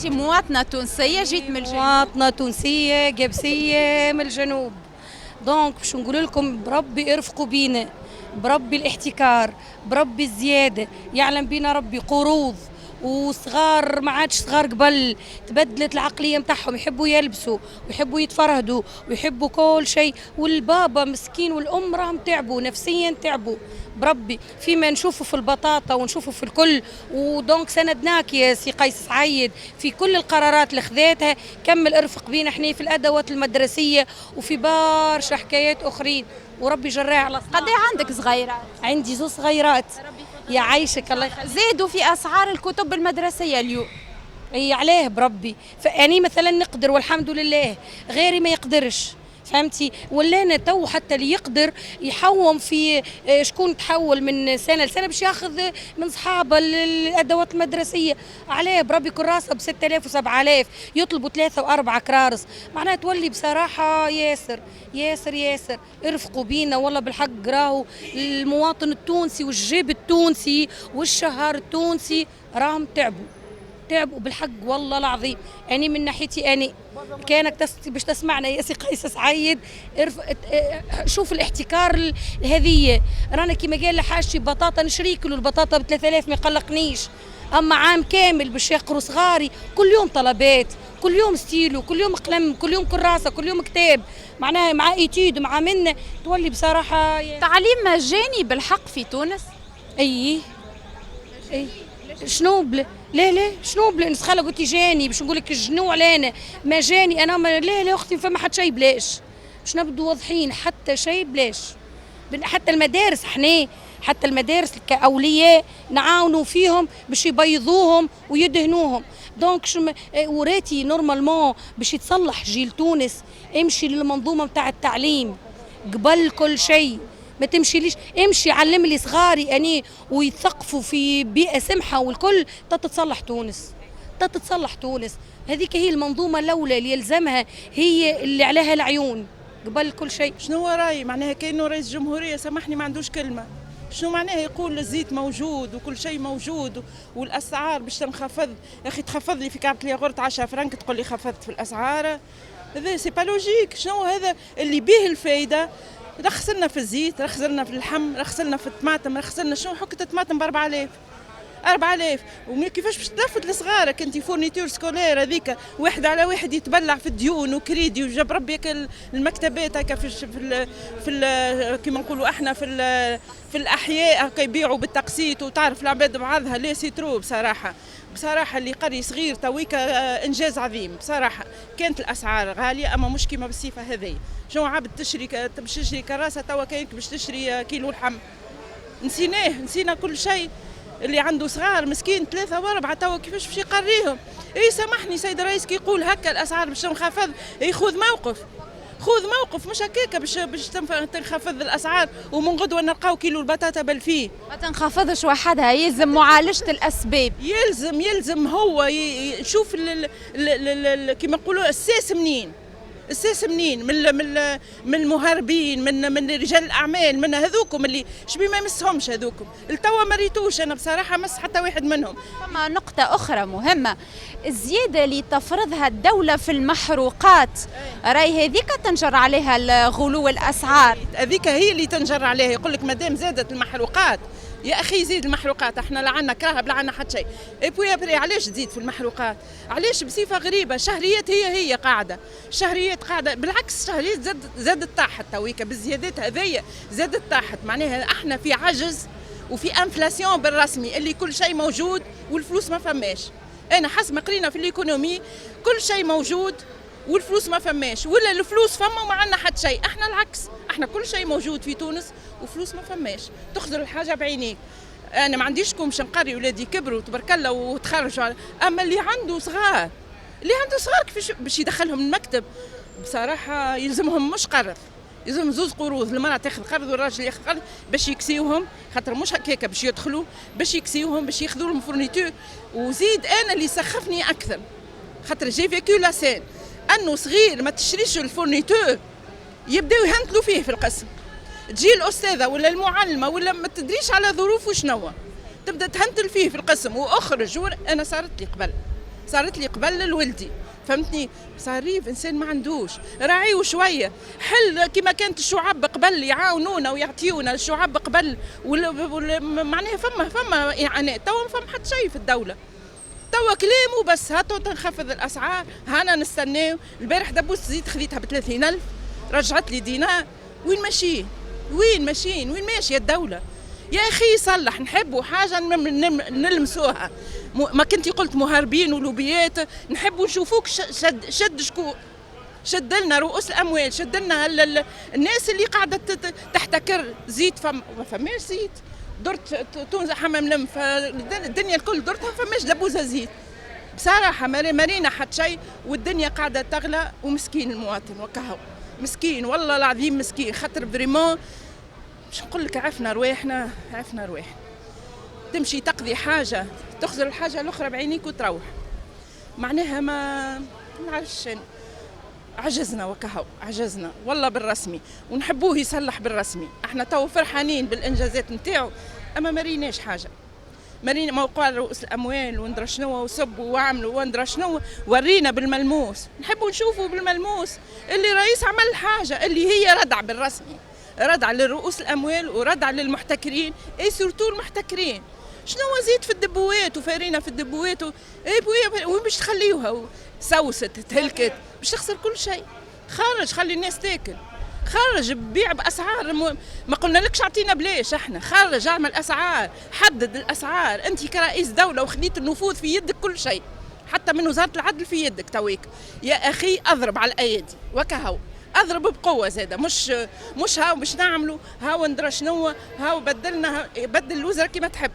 انت مواطنه تونسيه جيت من الجنوب. مواطنة تونسية قبسية من الجنوب. دونك باش نقول لكم بربي ارفقوا بينا، بربي الاحتكار، بربي الزيادة، يعلم بينا ربي قروض وصغار ما عادش صغار قبل، تبدلت العقلية متاعهم، يحبوا يلبسوا ويحبوا يتفرهدوا ويحبوا كل شيء، والبابا مسكين والأم راهم تعبوا نفسيا، تعبوا بربي فيما نشوفه في البطاطا ونشوفه في الكل. ودونك سندناك يا سي قيس سعيد في كل القرارات اللي خذيتها، كمل ارفق بينا احنا في الادوات المدرسيه وفي برشا حكايات اخرين، وربي جراها على صلاح. قد ايه عندك صغيرات؟ عندي زوج صغيرات. يا عايشك الله يخليك. زادوا في اسعار الكتب المدرسيه اليوم. اي عليه بربي، فاني مثلا نقدر والحمد لله، غيري ما يقدرش، فهمتي؟ ولانا تو حتى اللي يقدر يحوم في شكون تحول من سنه لسنه باش ياخذ من صحابه الادوات المدرسيه، عليه بربي كراسه ب 6000 و7000 يطلبوا 3 و4 كرارس، معناها تولي بصراحه ياسر ياسر ياسر. ارفقوا بينا والله بالحق، راهو المواطن التونسي والجيب التونسي والشهر التونسي راهم تعبوا بالحق والله العظيم. أنا من ناحيتي أنا كانك باش تسمعنا يا سي قيس سعيد، شوف الاحتكار هذه، رانا كيما قال لحاجتي بطاطا نشري كيلو البطاطا ب 3000 ما يقلقنيش، اما عام كامل باش يقروا صغاري كل يوم طلبات، كل يوم ستيلو، كل يوم قلم، كل يوم كراسه، كل يوم كتاب، معناها مع ايتيد مع منا تولي بصراحه تعليم مجاني بالحق في تونس. اي شنو لا شنو نسخاله قلت جاني باش نقول لك الجنو علينا مجاني، انا ما لا اختي فما حتى شيء بلاش، باش نبدو واضحين، حتى شيء بلاش. حتى المدارس حتى المدارس كأولياء نعاونوا فيهم باش يبيضوهم ويدهنوهم. دونك وراتي نورمالمون باش يتصلح جيل تونس، امشي للمنظومه نتاع التعليم قبل كل شيء، ما تمشيليش امشي علم لي صغاري اني ويثقفوا في بيئه سمحه والكل تتصلح تونس. هذيك هي المنظومه الاولى اللي يلزمها، هي اللي عليها العيون قبل كل شيء. شنو هو رايي معناها كأنه رئيس الجمهوريه سامحني ما عندوش كلمه، شنو معناها يقول الزيت موجود وكل شيء موجود والاسعار باش تنخفض، يا اخي تخفض لي في كعبه الياغورت 10 فرنك تقول لي خفضت في الاسعار، هذا سي با لوجيك. شنو هذا اللي به الفايده؟ رخصلنا في الزيت، رخصلنا في اللحم، رخصلنا في الطماطم، رخصلنا شنو حكة الطماطم ب 4000 وكيفاش باش تلفت لصغارك انت فورنيتور سكولير هذيك واحد على واحد يتبلع في الديون وكريدي وجاب ربي المكتبات هكا في كيما نقولوا احنا في الاحياء هكا يبيعوا بالتقسيط، وتعرف العباد بعضها لا سيترو بصراحه اللي قري صغير تويكا انجاز عظيم بصراحه. كانت الاسعار غاليه اما مش كيما بالصفه هذه. شنو عبد باش تشري كراسه توا كاينك باش تشري كيلو لحم، نسينا كل شيء. اللي عنده صغار مسكين 3 و4 توا كيفاش باش يقريهم؟ اي سامحني سيد الرئيس كي يقول هكا الاسعار باش تنخفض، خذ موقف مش هكاك باش تنخفض الاسعار ومن غدوه نلقاو كيلو البطاطا بل ما تنخفضش وحدها، يلزم معالجه الاسباب، يلزم هو يشوف كيما نقولوا الساس منين من المهربين، من رجال الاعمال، من هذوكم اللي شبي ما يمسهمش، هذوكم التوا ما ريتوش انا بصراحه مس حتى واحد منهم. فما نقطه اخرى مهمه، الزياده اللي تفرضها الدوله في المحروقات، راي هذيك تنجر عليها الغلو الاسعار، هذيك هي اللي تنجر عليها. يقول لك مادام زادت المحروقات يا اخي يزيد المحروقات، احنا لا عندنا كراهه بلا عندنا حتى شيء. اي ابري علاش تزيد في المحروقات؟ علاش بصفه غريبه؟ شهريات هي قاعده، بالعكس شهريات زادت طاحت تويكا بالزيادات هذيا، زادت طاحت. معناها احنا في عجز وفي انفلاسيون بالرسمي، اللي كل شيء موجود والفلوس ما فماش. انا حسب ما قرينا في الايكونومي كل شيء موجود والفلوس ما فماش، ولا الفلوس فما وما عندنا حتى شيء. احنا العكس، احنا كل شيء موجود في تونس وفلوس ما فماش، تخزر الحاجه بعينيك. انا ما عنديشكم باش نقري ولادي كبروا تبارك الله وتخرجوا، اما اللي عنده صغار كيفاش باش يدخلهم المكتب؟ بصراحه يلزمهم مش قرض، يلزم 2 قروض، المراه تاخذ قرض والراجل ياخذ قرض باش يكسيوهم، خاطر مش هكاكا باش يدخلوا، باش يكسيوهم، باش ياخذوا لهم فورنيتور. وزيد انا اللي سخفني اكثر، خاطر جي فيكو لا سين انه صغير ما تشريش الفورنيتور يبداو يهنتلوا فيه في القسم، تجي الاستاذه ولا المعلمه ولا ما تدريش على ظروفه شنو تبدا تهنتل فيه في القسم واخرج. انا صارت لي قبل صارت لي قبل لولدي، فهمتني؟ صار ريف انسان ما عندوش، راعيه شويه، حل كما كانت الشعب قبل يعاونونا ويعطيونا الشعب قبل معناها فما يعني توا ما فما حتى شيء في الدوله، توا كلام وبس. هاتوا تنخفض الاسعار، هانا نستناو. البارح دبوس زيت خذيتها ب 30,000 رجعت لي دينار. وين ماشيين؟ وين ماشيين؟ وين ماشيه الدوله؟ يا اخي صلح، نحبوا حاجه نلمسوها. ما كنتي قلت مهربين ولوبيات، نحبوا نشوفوك شد شكون؟ شد لنا رؤوس الاموال، شد لنا الناس اللي قاعده تحتكر زيت. ما فماش زيت، درت تونس حمام لم، فالدنيا الكل درتها فماش دبوزه زيت. بصراحه مرينا حتى شيء، والدنيا قاعده تغلى، ومسكين المواطن وكهو مسكين، والله العظيم مسكين. خاطر فريمون مش نقول لك عفنا رواحنا، عفنا رواحنا. تمشي تقضي حاجه، تخزر الحاجه الاخرى بعينيك وتروح. معناها ما نعرفش، عجزنا وكهو، عجزنا والله بالرسمي، ونحبوه يصلح بالرسمي. احنا تو فرحانين بالانجازات نتاعو، اما ما ريناش حاجه. مرينا موقع رؤوس الاموال وندرى شنو وسبوا وعملوا وندرى شنو، ورينا بالملموس. نحبوا نشوفوا بالملموس اللي رئيس عمل حاجه، اللي هي ردع بالرسمي، ردع للرؤوس الاموال وردع للمحتكرين، اي سورتو المحتكرين. شنو زيد في الدبوات وفارينا في الدبوات وين باش تخليوها؟ سوست تهلكت باش تخسر كل شيء. خرج، خلي الناس تاكل، خرج بيع باسعار ما قلنا لكش اعطينا بلاش. احنا خرج، اعمل اسعار، حدد الاسعار. انت كرئيس دوله وخليت النفوذ في يدك، كل شيء حتى من وزاره العدل في يدك تويك. يا اخي اضرب على الايادي وكهو، اضرب بقوه زاده، مش هاو باش نعملوا هاو ندرى شنو، هاو بدلنا، بدل الوزراء كما تحب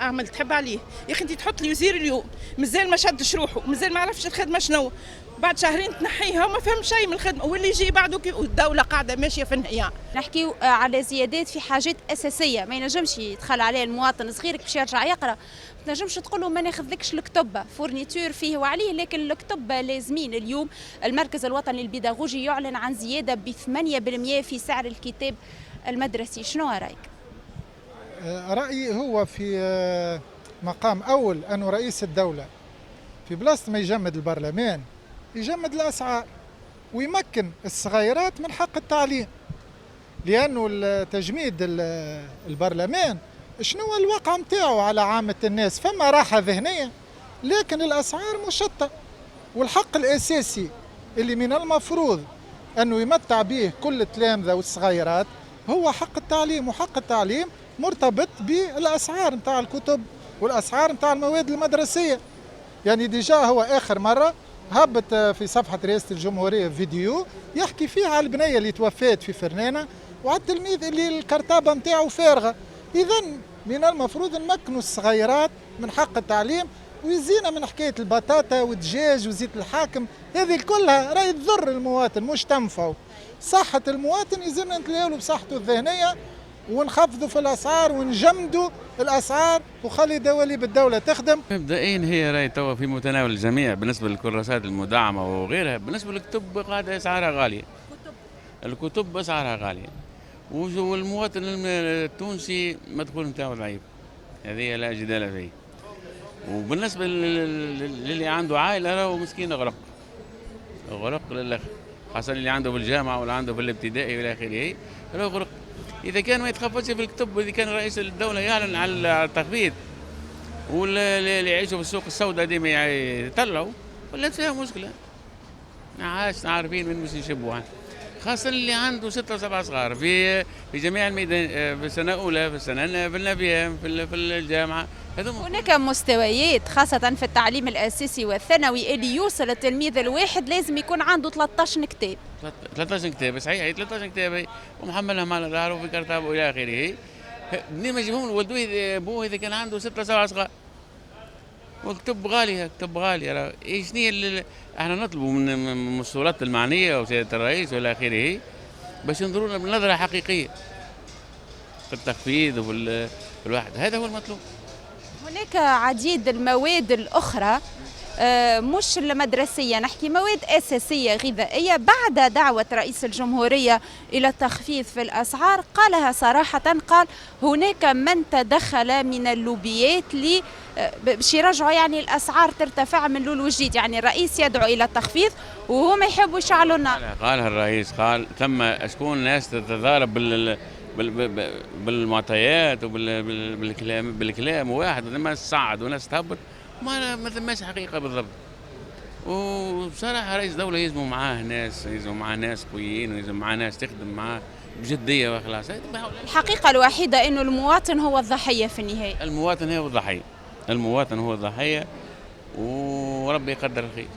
اعمل تحب عليه. يا اخي انت تحط لي وزير اليوم مازال ما شدش روحه، مازال ما عرفش الخدمه شنو، بعد شهرين تنحيها وما فهم شيء من الخدمه، واللي يجي بعده والدوله قاعده ماشيه في النهيان. نحكيو على زيادات في حاجات اساسيه ما ينجمش يدخل عليه المواطن صغير باش يرجع يقرا. ما تنجمش تقول له ما ناخذلكش الكتب فورنيتور فيه وعليه، لكن الكتب لازمين. اليوم المركز الوطني البيداغوجي يعلن عن زياده ب 8% في سعر الكتاب المدرسي. شنو رايك؟ رأيي هو في مقام أول أنه رئيس الدولة في بلاصة ما يجمد البرلمان يجمد الأسعار ويمكن الصغيرات من حق التعليم، لأنه تجميد البرلمان شنو الواقع متاعه على عامة الناس؟ فما راحة ذهنية، لكن الأسعار مشتة. والحق الأساسي اللي من المفروض أنه يمتع به كل التلامذة والصغيرات هو حق التعليم، وحق التعليم مرتبط بالأسعار متاع الكتب والأسعار متاع المواد المدرسية. يعني ديجا هو آخر مرة هبط في صفحة رئاسة الجمهورية فيديو يحكي فيه على البنية اللي توفات في فرنانة وعلى التلميذ اللي الكرتابة متاعه فارغة. إذن من المفروض نمكنوا الصغيرات من حق التعليم، ويزينا من حكاية البطاطا والدجاج وزيت الحاكم، هذه كلها راهي تضر المواطن مش تنفعه. صحة المواطن يزينا نتلاولوا بصحته الذهنية ونخفضوا في الأسعار ونجمدوا الأسعار وخلي دواليب الدولة تخدم. مبدئيا هي راهي توا في متناول الجميع بالنسبة للكراسات المدعمة وغيرها. بالنسبة للكتب قاعدة أسعارها غالية، الكتب أسعارها غالية، والمواطن التونسي مدخول نتاعو ضعيف، هذه لا جدال فيه. وبالنسبة للي عنده عائلة راهو مسكين غرق للآخر، خاصة اللي عنده في الجامعة ولا عنده في الابتدائي والى آخره راهو غرق. إذا كان ما يتخفضش في الكتب، وإذا كان رئيس الدولة يعلن على التخفيض واللي يعيشوا في السوق السوداء ديما يطلعوا، ولا فيها مشكلة. عاش عارفين وين باش يشبوا، خاصة اللي عنده 6 و7 صغار في جميع الميدان، في السنة الأولى، في السنة في النبيان، في الجامعة. هناك مستويات خاصة في التعليم الأساسي والثانوي اللي يوصل التلميذ الواحد لازم يكون عنده 13 كتاب. 13 كتاب صحيح، 13 كتاب ومحملها مع الظهر وفي كرتاب والى اخره. منين ما يجيبهم لولدوه ابوه اذا كان عنده 6 7 صغار. والكتب غاليه، كتب غاليه. شنو احنا نطلبوا من السلطات المعنيه وسياده الرئيس والى اخره باش ينظروا لنا بنظره حقيقيه في التخفيض وفي الواحد، هذا هو المطلوب. هناك عديد المواد الأخرى مش المدرسية، نحكي مواد أساسية غذائية. بعد دعوة رئيس الجمهورية إلى التخفيض في الأسعار قالها صراحة، قال هناك من تدخل من اللوبيات باش يرجعوا يعني الأسعار ترتفع من لول وجديد. يعني الرئيس يدعو إلى التخفيض وهم يحبوا يشعلوا النار. قالها الرئيس، قال ثم شكون ناس تتضارب بالمعطيات بالكلام واحد، ناس تصعد وناس تهبط، ما ثماش حقيقه بالضبط. وبصراحه رئيس دوله يلزموا معاه ناس قويين، ويلزم معاه ناس تخدم معاه بجديه وخلاص. الحقيقه الوحيده انه المواطن هو الضحيه في النهايه. المواطن هو الضحيه، وربي يقدر الخير.